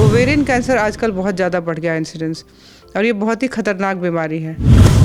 Ovarian cancer आजकल बहुत ज़्यादा बढ़ गया है इंसिडेंस, और ये बहुत ही खतरनाक बीमारी है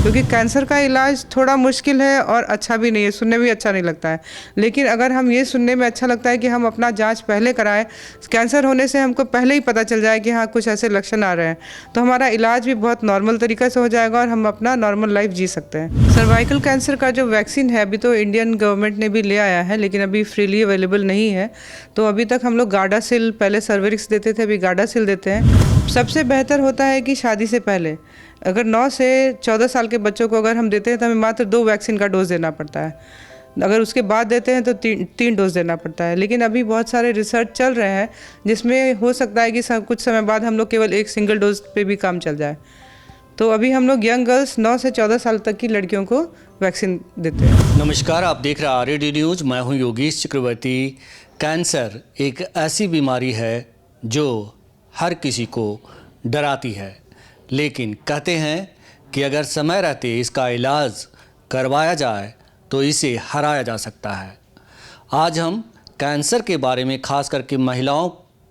क्योंकि कैंसर का इलाज थोड़ा मुश्किल है और अच्छा भी नहीं है, सुनने में भी अच्छा नहीं लगता है। लेकिन अगर हम ये सुनने में अच्छा लगता है कि हम अपना जांच पहले कराएं, कैंसर होने से हमको पहले ही पता चल जाए कि हाँ कुछ ऐसे लक्षण आ रहे हैं, तो हमारा इलाज भी बहुत नॉर्मल तरीके से हो जाएगा और हम अपना नॉर्मल लाइफ जी सकते हैं। सर्वाइकल कैंसर का जो वैक्सीन है अभी तो इंडियन गवर्नमेंट ने भी ले आया है, लेकिन अभी फ्रीली अवेलेबल नहीं है। तो अभी तक हम लोग गार्डासिल, पहले सर्वेरिक्स देते थे, अभी गार्डासिल देते हैं। सबसे बेहतर होता है कि शादी से पहले अगर 9 से 14 साल के बच्चों को अगर हम देते हैं तो हमें मात्र 2 वैक्सीन का डोज देना पड़ता है। अगर उसके बाद देते हैं तो 3 डोज देना पड़ता है। लेकिन अभी बहुत सारे रिसर्च चल रहे हैं जिसमें हो सकता है कि कुछ समय बाद हम लोग केवल एक सिंगल डोज पे भी काम चल जाए। तो अभी हम लोग यंग गर्ल्स 9 से 14 साल तक की लड़कियों को वैक्सीन देते हैं। नमस्कार, आप देख रहे हैं RAD न्यूज़। मैं हूं योगेश चक्रवर्ती। कैंसर एक ऐसी बीमारी है जो हर किसी को डराती है, लेकिन कहते हैं कि अगर समय रहते इसका इलाज करवाया जाए तो इसे हराया जा सकता है। आज हम कैंसर के बारे में, खास करके महिलाओं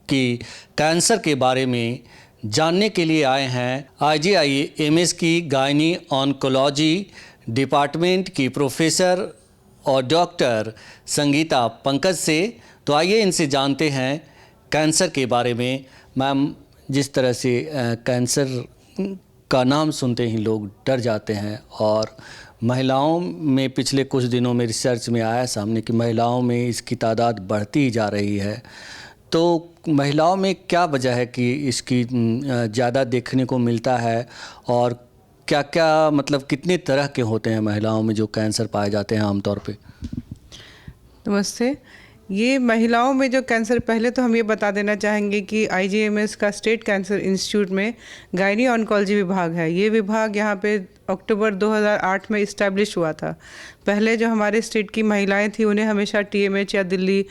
की कैंसर के बारे में जानने के लिए आए हैं IGIMS की गायनी ऑन्कोलॉजी डिपार्टमेंट की प्रोफेसर और डॉक्टर संगीता पंकज से। तो आइए इनसे जानते हैं कैंसर के बारे में। मैम, जिस तरह से कैंसर का नाम सुनते ही लोग डर जाते हैं, और महिलाओं में पिछले कुछ दिनों में रिसर्च में आया सामने कि महिलाओं में इसकी तादाद बढ़ती जा रही है, तो महिलाओं में क्या वजह है कि इसकी ज़्यादा देखने को मिलता है, और क्या क्या मतलब कितने तरह के होते हैं महिलाओं में जो कैंसर पाए जाते हैं आमतौर पे? नमस्ते। ये महिलाओं में जो कैंसर, पहले तो हम ये बता देना चाहेंगे कि IGMS का स्टेट कैंसर इंस्टीट्यूट में गायनी ऑन्कोलॉजी विभाग है। ये विभाग यहाँ पे अक्टूबर 2008 में इस्टेब्लिश हुआ था। पहले जो हमारे स्टेट की महिलाएं थी उन्हें हमेशा TMH या दिल्ली,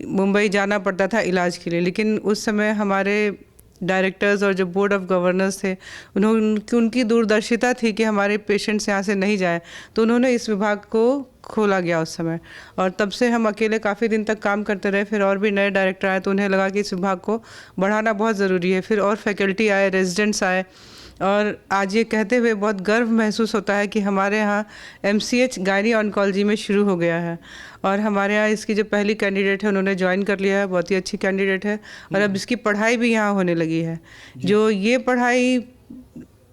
मुंबई जाना पड़ता था इलाज के लिए, लेकिन उस समय हमारे डायरेक्टर्स और जो बोर्ड ऑफ गवर्नर्स थे उनकी दूरदर्शिता थी कि हमारे पेशेंट्स यहाँ से नहीं जाए, तो उन्होंने इस विभाग को खोला गया उस समय, और तब से हम अकेले काफ़ी दिन तक काम करते रहे। फिर और भी नए डायरेक्टर आए तो उन्हें लगा कि इस विभाग को बढ़ाना बहुत ज़रूरी है। फिर और फैकल्टी आए, रेजिडेंट्स आए, और आज ये कहते हुए बहुत गर्व महसूस होता है कि हमारे यहाँ MCH गायनी ऑन्कोलॉजी में शुरू हो गया है, और हमारे यहाँ इसकी जो पहली कैंडिडेट है उन्होंने ज्वाइन कर लिया है। बहुत ही अच्छी कैंडिडेट है, और अब इसकी पढ़ाई भी यहाँ होने लगी है। जो ये पढ़ाई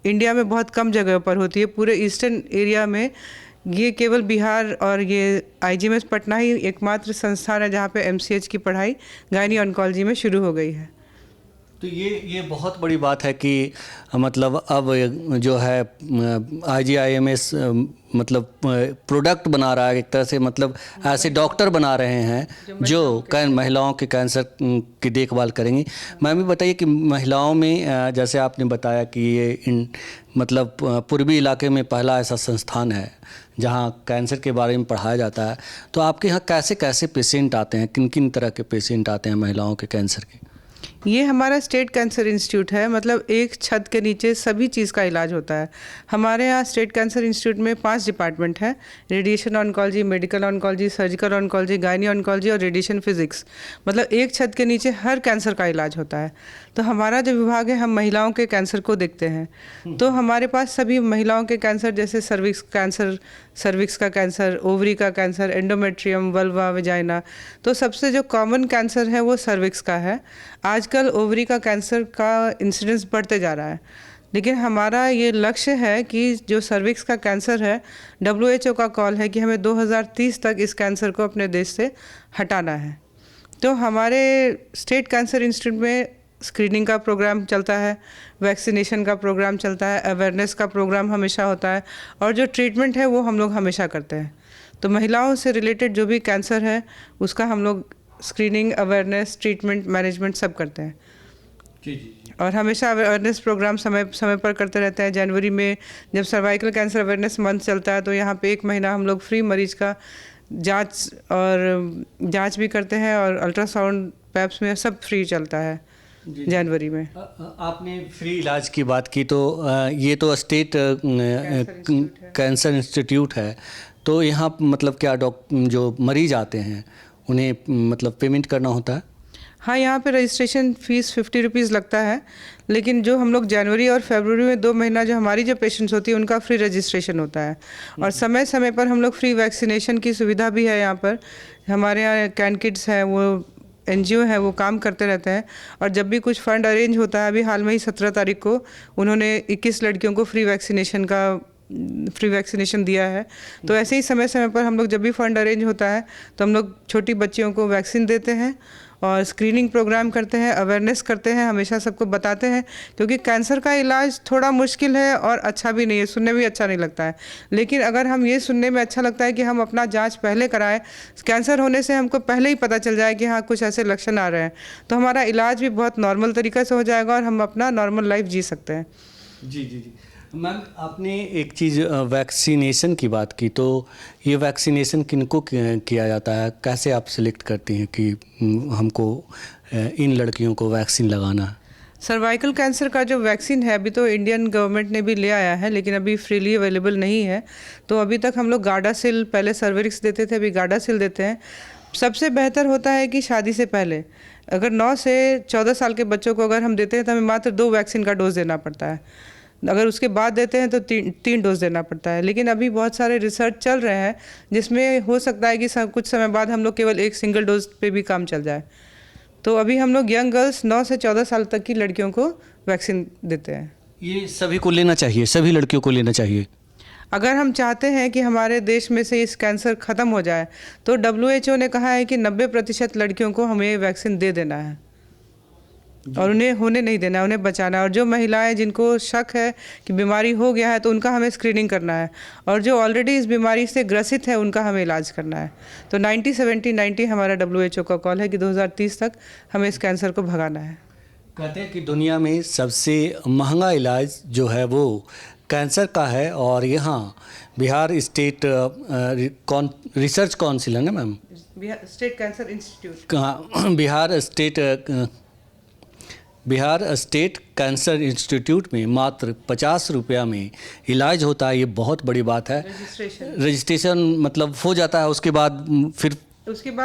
इंडिया में बहुत कम जगह पर होती है, पूरे ईस्टर्न एरिया में ये केवल बिहार और ये IGMS पटना ही एकमात्र संस्थान है जहाँ पे MCH की पढ़ाई गायनी ऑन्कोलॉजी में शुरू हो गई है। तो ये बहुत बड़ी बात है कि मतलब अब जो है IGIMS मतलब प्रोडक्ट बना रहा है एक तरह से, मतलब ऐसे डॉक्टर बना रहे हैं जो महिलाओं के कैंसर की देखभाल करेंगी। मैम भी बताइए कि महिलाओं में जैसे आपने बताया कि ये मतलब पूर्वी इलाके में पहला ऐसा संस्थान है जहाँ कैंसर के बारे में पढ़ाया जाता है, तो आपके यहाँ कैसे कैसे पेशेंट आते हैं, किन किन तरह के पेशेंट आते हैं महिलाओं के कैंसर के? ये हमारा स्टेट कैंसर इंस्टीट्यूट है, मतलब एक छत के नीचे सभी चीज़ का इलाज होता है। हमारे यहाँ स्टेट कैंसर इंस्टीट्यूट में 5 डिपार्टमेंट हैं: radiation oncology, medical oncology, surgical oncology, gynae oncology और रेडिएशन फिजिक्स। मतलब एक छत के नीचे हर कैंसर का इलाज होता है। तो हमारा जो विभाग है, हम महिलाओं के कैंसर को देखते हैं। तो हमारे पास सभी महिलाओं के कैंसर, जैसे सर्विक्स का कैंसर, ओवरी का कैंसर, एंडोमेट्रियम, वल्वा, वेजाइना। तो सबसे जो कॉमन कैंसर है वो सर्विक्स का है। आजकल ओवरी का कैंसर का इंसिडेंस बढ़ते जा रहा है, लेकिन हमारा ये लक्ष्य है कि जो सर्विक्स का कैंसर है, WHO का कॉल है कि हमें 2030 तक इस कैंसर को अपने देश से हटाना है। तो हमारे स्टेट कैंसर इंस्टीट्यूट में स्क्रीनिंग का प्रोग्राम चलता है, वैक्सीनेशन का प्रोग्राम चलता है, अवेयरनेस का प्रोग्राम हमेशा होता है, और जो ट्रीटमेंट है वो हम लोग हमेशा करते हैं। तो महिलाओं से रिलेटेड जो भी कैंसर है उसका हम लोग स्क्रीनिंग, अवेयरनेस, ट्रीटमेंट, मैनेजमेंट सब करते हैं। जी। और हमेशा अवेयरनेस प्रोग्राम समय समय पर करते रहते हैं। जनवरी में जब सर्वाइकल कैंसर अवेयरनेस मंथ चलता है तो यहाँ पे 1 महीना हम लोग फ्री मरीज का जांच भी करते हैं, और अल्ट्रासाउंड, पैप्स में सब फ्री चलता है जनवरी में। आपने फ्री इलाज की बात की, तो ये तो स्टेट कैंसर इंस्टीट्यूट है, तो यहाँ मतलब क्या जो मरीज आते हैं उन्हें मतलब पेमेंट करना होता है? हाँ, यहाँ पे रजिस्ट्रेशन फ़ीस 50 रुपीज़ लगता है, लेकिन जो हम लोग जनवरी और फरवरी में 2 महीना जो हमारी जो पेशेंट्स होती है उनका फ्री रजिस्ट्रेशन होता है। और समय समय पर हम लोग फ्री वैक्सीनेशन की सुविधा भी है यहाँ पर। हमारे यहाँ कैन किड्स है, वो NGO है, वो काम करते रहते हैं। और जब भी कुछ फ़ंड अरेंज होता है, अभी हाल में ही 17 तारीख को उन्होंने 21 लड़कियों को फ्री वैक्सीनेशन दिया है। तो ऐसे ही समय समय पर हम लोग जब भी फंड अरेंज होता है तो हम लोग छोटी बच्चियों को वैक्सीन देते हैं और स्क्रीनिंग प्रोग्राम करते हैं, अवेयरनेस करते हैं, हमेशा सबको बताते हैं। क्योंकि कैंसर का इलाज थोड़ा मुश्किल है और अच्छा भी नहीं है, सुनने में भी अच्छा नहीं लगता है। लेकिन अगर हम ये सुनने में अच्छा लगता है कि हम अपना जांच पहले कराएं, कैंसर होने से हमको पहले ही पता चल जाए कि हाँ कुछ ऐसे लक्षण आ रहे हैं, तो हमारा इलाज भी बहुत नॉर्मल तरीक़े से हो जाएगा और हम अपना नॉर्मल लाइफ जी सकते हैं। जी जी जी मैम, आपने एक चीज़ वैक्सीनेशन की बात की, तो ये वैक्सीनेशन किनको किया जाता है, कैसे आप सिलेक्ट करती हैं कि हमको इन लड़कियों को वैक्सीन लगाना है? सर्वाइकल कैंसर का जो वैक्सीन है, अभी तो इंडियन गवर्नमेंट ने भी ले आया है, लेकिन अभी फ्रीली अवेलेबल नहीं है। तो अभी तक हम लोग गार्डासिल, पहले सर्वेरिक्स देते थे, अभी गार्डासिल देते हैं। सबसे बेहतर होता है कि शादी से पहले अगर 9 से 14 साल के बच्चों को अगर हम देते हैं तो हमें मात्र 2 वैक्सीन का डोज देना पड़ता है। अगर उसके बाद देते हैं तो 3 डोज देना पड़ता है। लेकिन अभी बहुत सारे रिसर्च चल रहे हैं जिसमें हो सकता है कि कुछ समय बाद हम लोग केवल एक सिंगल डोज पे भी काम चल जाए। तो अभी हम लोग यंग गर्ल्स 9 से 14 साल तक की लड़कियों को वैक्सीन देते हैं। ये सभी को लेना चाहिए, सभी लड़कियों को लेना चाहिए? अगर हम चाहते हैं कि हमारे देश में से इस कैंसर ख़त्म हो जाए तो WHO ने कहा है कि 90% लड़कियों को हमें वैक्सीन दे देना है और उन्हें होने नहीं देना है, उन्हें बचाना है। और जो महिलाएं जिनको शक है कि बीमारी हो गया है तो उनका हमें स्क्रीनिंग करना है, और जो ऑलरेडी इस बीमारी से ग्रसित है उनका हमें इलाज करना है। तो 90-70-90 हमारा WHO का कॉल है कि 2030 तक हमें इस कैंसर को भगाना है। कहते हैं कि दुनिया में सबसे महंगा इलाज जो है वो कैंसर का है, और यहाँ बिहार स्टेट रिसर्च काउंसिल है ना मैम, स्टेट कैंसर इंस्टीट्यूट, कहाँ, बिहार स्टेट कैंसर इंस्टीट्यूट में मात्र 50 रुपया में इलाज होता है। ये बहुत बड़ी बात है। रजिस्ट्रेशन मतलब हो जाता है, उसके बाद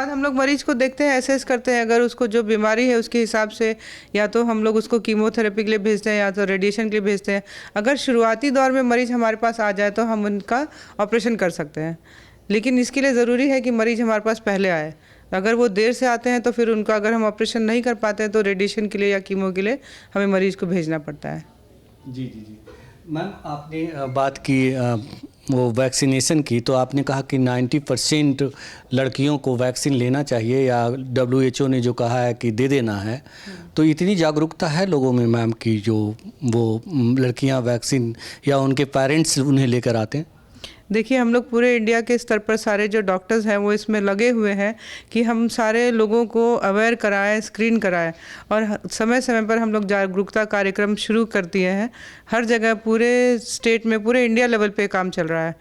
हम लोग मरीज को देखते हैं, एसेस करते हैं। अगर उसको जो बीमारी है उसके हिसाब से या तो हम लोग उसको कीमोथेरेपी के लिए भेजते हैं या तो रेडिएशन के लिए भेजते हैं। अगर शुरुआती दौर में मरीज हमारे पास आ जाए तो हम उनका ऑपरेशन कर सकते हैं, लेकिन इसके लिए ज़रूरी है कि मरीज हमारे पास पहले आए। अगर वो देर से आते हैं तो फिर उनका अगर हम ऑपरेशन नहीं कर पाते हैं तो रेडिएशन के लिए या कीमो के लिए हमें मरीज को भेजना पड़ता है। जी जी जी मैम, आपने बात की वो वैक्सीनेशन की, तो आपने कहा कि 90% लड़कियों को वैक्सीन लेना चाहिए या WHO ने जो कहा है कि दे देना है। तो इतनी जागरूकता है लोगों में मैम कि जो वो लड़कियां वैक्सीन या उनके पेरेंट्स उन्हें लेकर आते हैं? देखिए, हम लोग पूरे इंडिया के स्तर पर सारे जो डॉक्टर्स हैं वो इसमें लगे हुए हैं कि हम सारे लोगों को अवेयर कराएं, स्क्रीन कराएं, और समय समय पर हम लोग जागरूकता कार्यक्रम शुरू कर दिए हैं। हर जगह पूरे स्टेट में, पूरे इंडिया लेवल पे काम चल रहा है,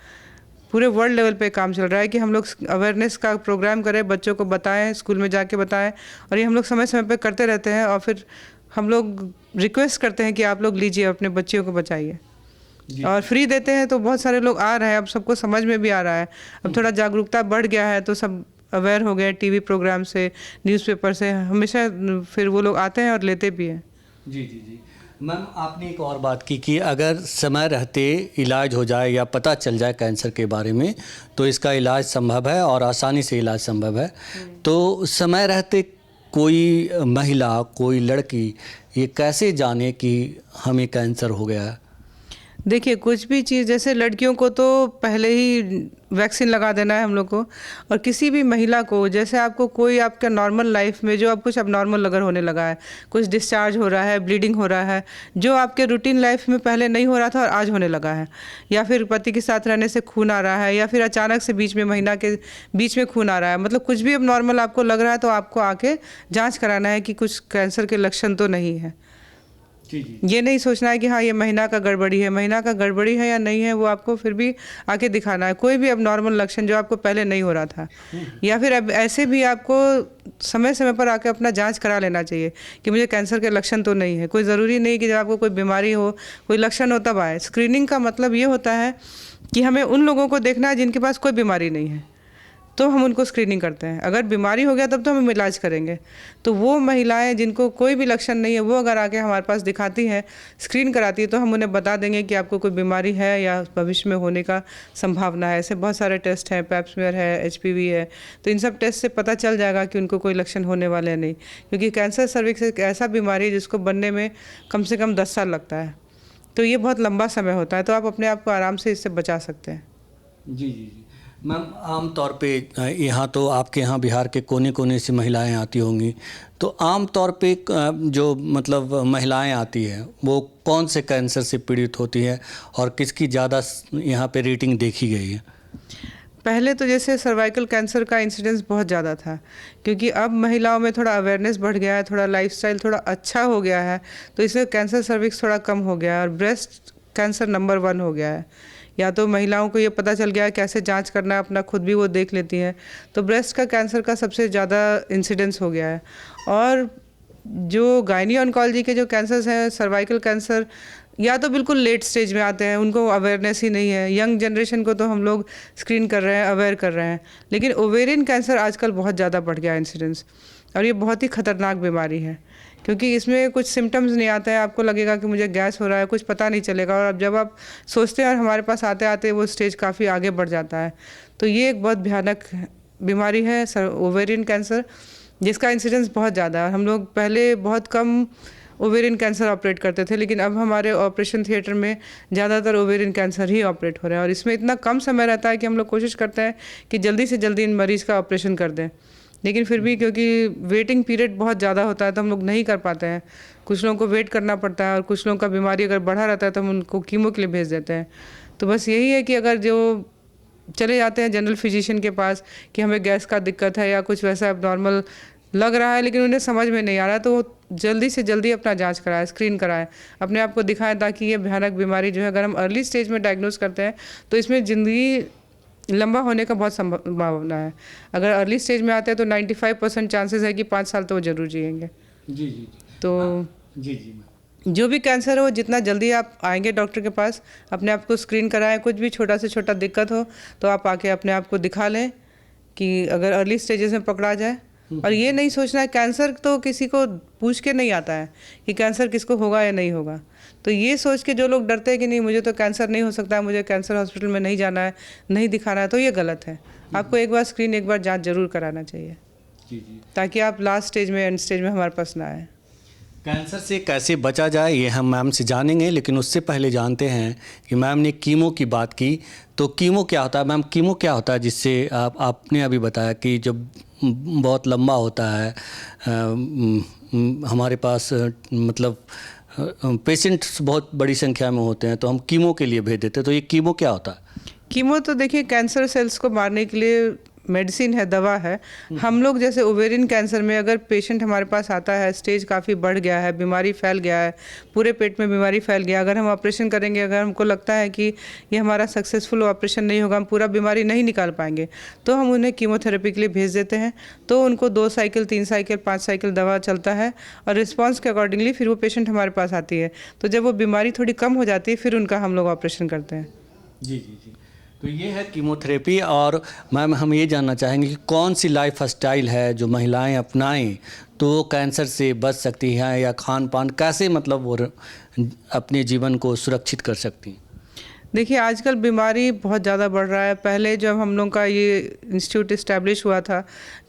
पूरे वर्ल्ड लेवल पे काम चल रहा है कि हम लोग अवेयरनेस का प्रोग्राम करें, बच्चों को बताएं, स्कूल में जाके बताएं। और ये हम लोग समय समय पर करते रहते हैं और फिर हम लोग रिक्वेस्ट करते हैं कि आप लोग लीजिए, अपने बच्चियों को बचाइए। और फ्री देते हैं तो बहुत सारे लोग आ रहे हैं, अब सबको समझ में भी आ रहा है। अब थोड़ा जागरूकता बढ़ गया है तो सब अवेयर हो गए, टीवी प्रोग्राम से, न्यूज़पेपर से, हमेशा फिर वो लोग आते हैं और लेते भी हैं। जी जी जी मैम, आपने एक और बात की कि अगर समय रहते इलाज हो जाए या पता चल जाए कैंसर के बारे में तो इसका इलाज संभव है और आसानी से इलाज संभव है। तो समय रहते कोई महिला, कोई लड़की ये कैसे जाने कि हमें कैंसर हो गया है? देखिए, कुछ भी चीज़, जैसे लड़कियों को तो पहले ही वैक्सीन लगा देना है हम लोग को, और किसी भी महिला को, जैसे आपको कोई आपका नॉर्मल लाइफ में जो अब कुछ अब नॉर्मल अगर होने लगा है, कुछ डिस्चार्ज हो रहा है, ब्लीडिंग हो रहा है, जो आपके रूटीन लाइफ में पहले नहीं हो रहा था और आज होने लगा है, या फिर पति के साथ रहने से खून आ रहा है, या फिर अचानक से बीच में महीना के बीच में खून आ रहा है, मतलब कुछ भी अब नॉर्मल आपको लग रहा है तो आपको आके जाँच कराना है कि कुछ कैंसर के लक्षण तो नहीं है। जी जी। ये नहीं सोचना है कि हाँ ये महीना का गड़बड़ी है, महीना का गड़बड़ी है या नहीं है वो आपको फिर भी आके दिखाना है। कोई भी अब नॉर्मल लक्षण जो आपको पहले नहीं हो रहा था, या फिर अब ऐसे भी आपको समय समय पर आके अपना जांच करा लेना चाहिए कि मुझे कैंसर के लक्षण तो नहीं है। कोई ज़रूरी नहीं कि जब आपको कोई बीमारी हो, कोई लक्षण हो तब आए। स्क्रीनिंग का मतलब ये होता है कि हमें उन लोगों को देखना है जिनके पास कोई बीमारी नहीं है। तो हम उनको स्क्रीनिंग करते हैं। अगर बीमारी हो गया तब तो हम इलाज करेंगे। तो वो महिलाएं जिनको कोई भी लक्षण नहीं है, वो अगर आके हमारे पास दिखाती हैं, स्क्रीन कराती है, तो हम उन्हें बता देंगे कि आपको कोई बीमारी है या भविष्य में होने का संभावना है। ऐसे बहुत सारे टेस्ट हैं, पैप्समेयर है, HPV है, तो इन सब टेस्ट से पता चल जाएगा कि उनको कोई लक्षण होने वाले हैं नहीं। क्योंकि कैंसर सर्विक्स एक ऐसा बीमारी है जिसको बनने में कम से कम 10 साल लगता है, तो ये बहुत लंबा समय होता है। तो आप अपने आप को आराम से इससे बचा सकते हैं। जी जी जी मैम, आम तौर पे यहाँ तो आपके यहाँ बिहार के कोने कोने से महिलाएं आती होंगी, तो आम तौर पे जो मतलब महिलाएं आती हैं वो कौन से कैंसर से पीड़ित होती है और किसकी ज़्यादा यहाँ पे रेटिंग देखी गई है? पहले तो जैसे सर्वाइकल कैंसर का इंसिडेंस बहुत ज़्यादा था, क्योंकि अब महिलाओं में थोड़ा अवेयरनेस बढ़ गया है, थोड़ा लाइफस्टाइल थोड़ा अच्छा हो गया है, तो इससे कैंसर सर्विक्स थोड़ा कम हो गया है और ब्रेस्ट कैंसर नंबर 1 हो गया है। या तो महिलाओं को ये पता चल गया है कैसे जांच करना है अपना, खुद भी वो देख लेती हैं, तो ब्रेस्ट का कैंसर का सबसे ज़्यादा इंसिडेंस हो गया है। और जो गायनी ऑन्कोलॉजी के जो कैंसर्स हैं, सर्वाइकल कैंसर, या तो बिल्कुल लेट स्टेज में आते हैं, उनको अवेयरनेस ही नहीं है। यंग जनरेशन को तो हम लोग स्क्रीन कर रहे हैं, अवेयर कर रहे हैं, लेकिन ओवेरियन कैंसर आजकल बहुत ज़्यादा बढ़ गया है इंसिडेंस, और ये बहुत ही खतरनाक बीमारी है, क्योंकि इसमें कुछ सिम्टम्स नहीं आते हैं। आपको लगेगा कि मुझे गैस हो रहा है, कुछ पता नहीं चलेगा, और अब जब आप सोचते हैं और हमारे पास आते आते वो स्टेज काफ़ी आगे बढ़ जाता है। तो ये एक बहुत भयानक बीमारी है ओवेरियन कैंसर, जिसका इंसिडेंस बहुत ज़्यादा है। हम लोग पहले बहुत कम ओवेरियन कैंसर ऑपरेट करते थे, लेकिन अब हमारे ऑपरेशन थिएटर में ज़्यादातर ओवेरियन कैंसर ही ऑपरेट हो रहे हैं, और इसमें इतना कम समय रहता है कि हम लोग कोशिश करते हैं कि जल्दी से जल्दी इन मरीज़ का ऑपरेशन कर दें, लेकिन फिर भी क्योंकि वेटिंग पीरियड बहुत ज़्यादा होता है तो हम लोग नहीं कर पाते हैं। कुछ लोगों को वेट करना पड़ता है, और कुछ लोगों का बीमारी अगर बढ़ा रहता है तो हम उनको कीमो के लिए भेज देते हैं। तो बस यही है कि अगर जो चले जाते हैं जनरल फिजिशियन के पास कि हमें गैस का दिक्कत है या कुछ वैसा नॉर्मल लग रहा है, लेकिन उन्हें समझ में नहीं आ रहा है, तो वो जल्दी से जल्दी अपना जांच कराएं, स्क्रीन कराएं, अपने आप को दिखाएं, ताकि ये भयानक बीमारी जो है अगर हम अर्ली स्टेज में डायग्नोज करते हैं तो इसमें ज़िंदगी लंबा होने का बहुत संभावना है। अगर अर्ली स्टेज में आते हैं तो 95% चांसेस है कि 5 साल तो वो जरूर जिएंगे। जी जी जी तो जी जी जो भी कैंसर हो, जितना जल्दी आप आएंगे डॉक्टर के पास, अपने आप को स्क्रीन कराएं, कुछ भी छोटा से छोटा दिक्कत हो तो आप आके अपने आप को दिखा लें कि अगर अर्ली स्टेजेस में पकड़ा जाए। और ये नहीं सोचना है, कैंसर तो किसी को पूछ के नहीं आता है कि कैंसर किसको होगा या नहीं होगा। तो ये सोच के जो लोग डरते हैं कि नहीं मुझे तो कैंसर नहीं हो सकता, मुझे कैंसर हॉस्पिटल में नहीं जाना है, नहीं दिखाना है, तो ये गलत है। आपको एक बार स्क्रीन, एक बार जांच जरूर कराना चाहिए, जी जी। ताकि आप लास्ट स्टेज में, एंड स्टेज में हमारे पास ना आए। कैंसर से कैसे बचा जाए ये हम मैम से जानेंगे, लेकिन उससे पहले जानते हैं कि मैम ने कीमो की बात की, तो कीमो क्या होता है मैम? कीमो क्या होता है जिससे आपने अभी बताया कि जब बहुत लंबा होता है हमारे पास मतलब पेशेंट्स बहुत बड़ी संख्या में होते हैं तो हम कीमो के लिए भेज देते हैं, तो ये कीमो क्या होता है? कीमो तो देखिए कैंसर सेल्स को मारने के लिए मेडिसिन है, दवा है। हम लोग जैसे ओवेरियन कैंसर में अगर पेशेंट हमारे पास आता है, स्टेज काफ़ी बढ़ गया है, बीमारी फैल गया है, पूरे पेट में बीमारी फैल गया, अगर हम ऑपरेशन करेंगे, अगर हमको लगता है कि ये हमारा सक्सेसफुल ऑपरेशन नहीं होगा, हम पूरा बीमारी नहीं निकाल पाएंगे, तो हम उन्हें कीमोथेरेपी के लिए भेज देते हैं। तो उनको 2 साइकिल, 3 साइकिल, 5 साइकिल दवा चलता है, और रिस्पॉन्स के अकॉर्डिंगली फिर वो पेशेंट हमारे पास आती है। तो जब वो बीमारी थोड़ी कम हो जाती है फिर उनका हम लोग ऑपरेशन करते हैं। जी जी जी। तो ये है कीमोथेरेपी। और मैम हम ये जानना चाहेंगे कि कौन सी लाइफ स्टाइल है जो महिलाएं अपनाएं तो वो कैंसर से बच सकती हैं, या खान पान कैसे मतलब वो अपने जीवन को सुरक्षित कर सकती हैं? देखिए आजकल बीमारी बहुत ज़्यादा बढ़ रहा है। पहले जब हम लोग का ये इंस्टीट्यूट इस्टेब्लिश हुआ था,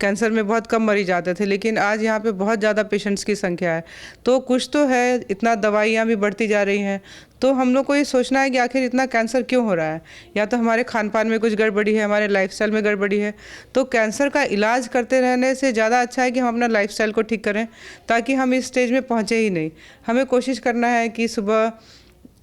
कैंसर में बहुत कम मरीज आते थे, लेकिन आज यहाँ पे बहुत ज़्यादा पेशेंट्स की संख्या है। तो कुछ तो है, इतना दवाइयाँ भी बढ़ती जा रही हैं, तो हम लोग को ये सोचना है कि आखिर इतना कैंसर क्यों हो रहा है। या तो हमारे खान पान में कुछ गड़बड़ी है, हमारे लाइफस्टाइल में गड़बड़ी है। तो कैंसर का इलाज करते रहने से ज़्यादा अच्छा है कि हम अपना लाइफस्टाइल को ठीक करें, ताकि हम इस स्टेज में पहुँचे ही नहीं। हमें कोशिश करना है कि सुबह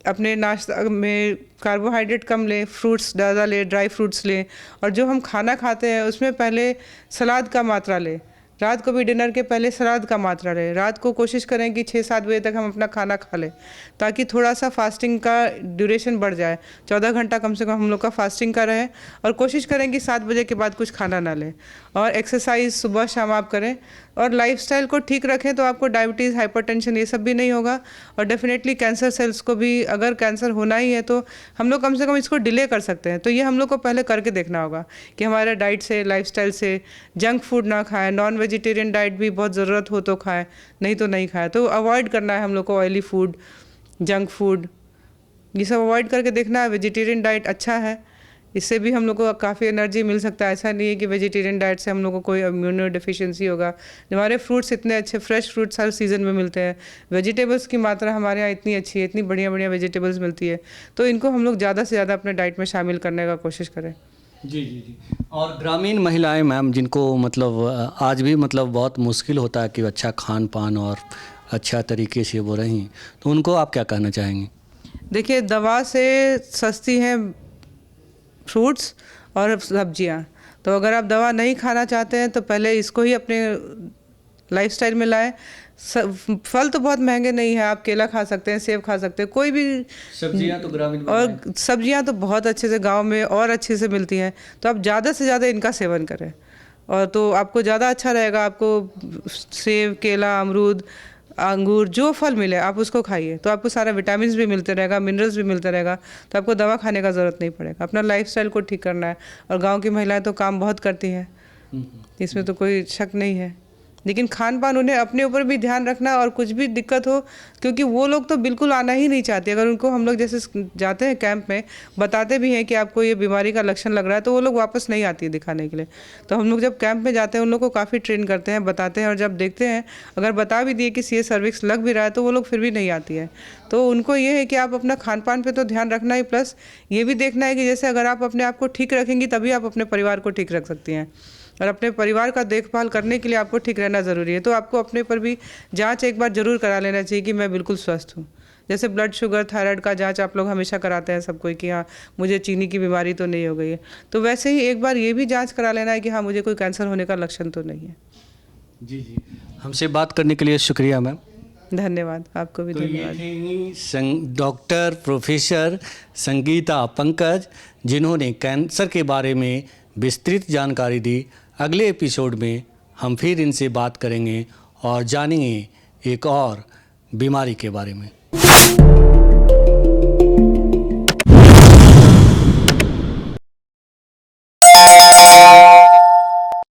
अपने नाश्ता में कार्बोहाइड्रेट कम लें, फ्रूट्स ज़्यादा लें, ड्राई फ्रूट्स लें, और जो हम खाना खाते हैं उसमें पहले सलाद का मात्रा लें, रात को भी डिनर के पहले सलाद का मात्रा रहे। रात को कोशिश करें कि 6-7 बजे तक हम अपना खाना खा लें, ताकि थोड़ा सा फास्टिंग का ड्यूरेशन बढ़ जाए। 14 घंटा कम से कम हम लोग का फास्टिंग का रहे, और कोशिश करें कि 7 बजे के बाद कुछ खाना ना लें। और एक्सरसाइज सुबह शाम आप करें, और लाइफस्टाइल को ठीक रखें तो आपको डायबिटीज़, हाइपरटेंशन ये सब भी नहीं होगा। और डेफिनेटली कैंसर सेल्स को भी, अगर कैंसर होना ही है तो हम लोग कम से कम इसको डिले कर सकते हैं। तो ये हम लोग को पहले करके देखना होगा कि हमारे डाइट से, लाइफस्टाइल से जंक फूड ना खाएं, नॉन वेजिटेरियन डाइट भी बहुत ज़रूरत हो तो खाएं, नहीं तो नहीं खाएं। तो अवॉइड करना है हम लोग को ऑयली फूड, जंक फूड, ये सब अवॉइड करके देखना है। वेजिटेरियन डाइट अच्छा है, इससे भी हम लोग को काफ़ी एनर्जी मिल सकता है। ऐसा नहीं है कि वेजिटेरियन डाइट से हम लोग को कोई इम्यूनो डिफिशिएंसी होगा। हमारे फ्रूट्स इतने अच्छे फ्रेश फ्रूट्स हर सीज़न में मिलते हैं, वेजिटेबल्स की मात्रा हमारे यहाँ इतनी अच्छी है, इतनी बढ़िया बढ़िया वेजिटेबल्स मिलती है, तो इनको हम लोग ज़्यादा से ज़्यादा अपने डाइट में शामिल करने का कोशिश करें। जी जी जी। और ग्रामीण महिलाएं मैम, जिनको मतलब आज भी मतलब बहुत मुश्किल होता है कि अच्छा खान पान और अच्छा तरीके से वो रहें, तो उनको आप क्या कहना चाहेंगे? देखिए, दवा से सस्ती हैं फ्रूट्स और सब्जियां, तो अगर आप दवा नहीं खाना चाहते हैं तो पहले इसको ही अपने लाइफस्टाइल में लाएं। फल तो बहुत महंगे नहीं है, आप केला खा सकते हैं, सेब खा सकते हैं, कोई भी सब्जियां तो ग्रामीण और सब्जियां तो बहुत अच्छे से गांव में और अच्छे से मिलती हैं, तो आप ज़्यादा से ज़्यादा इनका सेवन करें, और तो आपको ज़्यादा अच्छा रहेगा। आपको सेब, केला, अमरूद, अंगूर, जो फल मिले आप उसको खाइए, तो आपको सारा विटामिन भी मिलते रहेगा, मिनरल्स भी मिलते रहेगा, तो आपको दवा खाने का ज़रूरत नहीं पड़ेगा। अपना लाइफस्टाइल को ठीक करना है, और गांव की महिलाएं तो काम बहुत करती हैं, इसमें तो कोई शक नहीं है, लेकिन खान पान उन्हें अपने ऊपर भी ध्यान रखना। और कुछ भी दिक्कत हो, क्योंकि वो लोग तो बिल्कुल आना ही नहीं चाहते, अगर उनको हम लोग जैसे जाते हैं कैंप में, बताते भी हैं कि आपको ये बीमारी का लक्षण लग रहा है, तो वो लोग वापस नहीं आती है दिखाने के लिए। तो हम लोग जब कैंप में जाते हैं उन लोग को काफ़ी ट्रेन करते हैं, बताते हैं, और जब देखते हैं अगर बता भी दिए कि सी सर्विक्स लग भी रहा है, तो वो लोग फिर भी नहीं आती है। तो उनको ये है कि आप अपना खान पान पे तो ध्यान रखना ही, प्लस ये भी देखना है कि जैसे अगर आप अपने आप को ठीक रखेंगी तभी आप अपने परिवार को ठीक रख सकती हैं, और अपने परिवार का देखभाल करने के लिए आपको ठीक रहना ज़रूरी है। तो आपको अपने पर भी जांच एक बार ज़रूर करा लेना चाहिए कि मैं बिल्कुल स्वस्थ हूँ। जैसे ब्लड शुगर, थायराइड का जांच आप लोग हमेशा कराते हैं सब कोई, कि हाँ मुझे चीनी की बीमारी तो नहीं हो गई है, तो वैसे ही एक बार ये भी जांच करा लेना है कि हाँ मुझे कोई कैंसर होने का लक्षण तो नहीं है। जी जी। हमसे बात करने के लिए शुक्रिया मैम। धन्यवाद, आपको भी तो धन्यवाद। ये थे डॉक्टर प्रोफेसर संगीता पंकज, जिन्होंने कैंसर के बारे में विस्तृत जानकारी दी। अगले एपिसोड में हम फिर इनसे बात करेंगे और जानेंगे एक और बीमारी के बारे में।